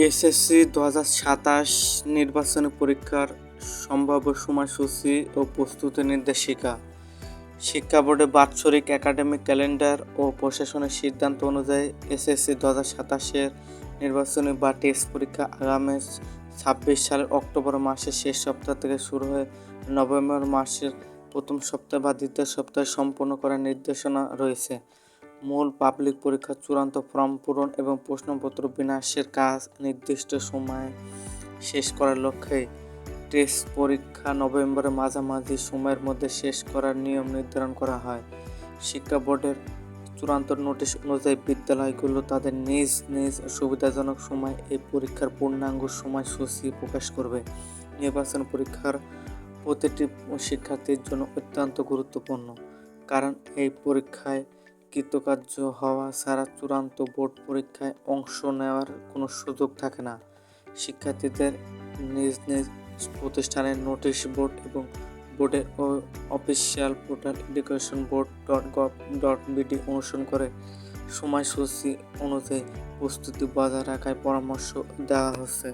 SSC ২০২৭ নির্বাচনী পরীক্ষার সম্ভাব্য সময়সূচি ও প্রস্তুতি নির্দেশিকা। শিক্ষা বোর্ডের বাৎসরিক একাডেমিক ক্যালেন্ডার ও প্রশাসনের সিদ্ধান্ত অনুযায়ী এসএসসি ২০২৭-এর নির্বাচনী বা টেস্ট পরীক্ষা আগামী ২৬ সালের অক্টোবর মাসের শেষ সপ্তাহ থেকে শুরু হয়ে নভেম্বর মাসের প্রথম সপ্তাহ বা দ্বিতীয় সপ্তাহে সম্পন্ন করার নির্দেশনা রয়েছে। মূল পাবলিক পরীক্ষার চূড়ান্ত ফর্ম পূরণ এবং প্রশ্নপত্র বিন্যাসের কাজ নির্দিষ্ট সময়ে শেষ করার লক্ষ্যে টেস্ট পরীক্ষা নভেম্বরের মাঝামাঝি সময়ের মধ্যে শেষ করার নিয়ম নির্ধারণ করা হয়। শিক্ষা বোর্ডের চূড়ান্ত নোটিশ অনুযায়ী বিদ্যালয়গুলো তাদের নিজ নিজ সুবিধাজনক সময়ে এই পরীক্ষার পূর্ণাঙ্গ সময়সূচি প্রকাশ করবে। নির্বাচন পরীক্ষার প্রতিটি শিক্ষার্থীর জন্য অত্যন্ত গুরুত্বপূর্ণ, কারণ এই পরীক্ষায় কৃতকার্য হওয়া ছাড়া চূড়ান্ত বোর্ড পরীক্ষায় অংশ নেওয়ার কোনো সুযোগ থাকে না। শিক্ষার্থীদের নিজ নিজ প্রতিষ্ঠানের নোটিশ বোর্ড এবং বোর্ডের অফিসিয়াল পোর্টাল educationboard.gov.bd অনুসরণ করে সময়সূচি অনুযায়ী প্রস্তুতি বজায় রাখার পরামর্শ দেওয়া হচ্ছে।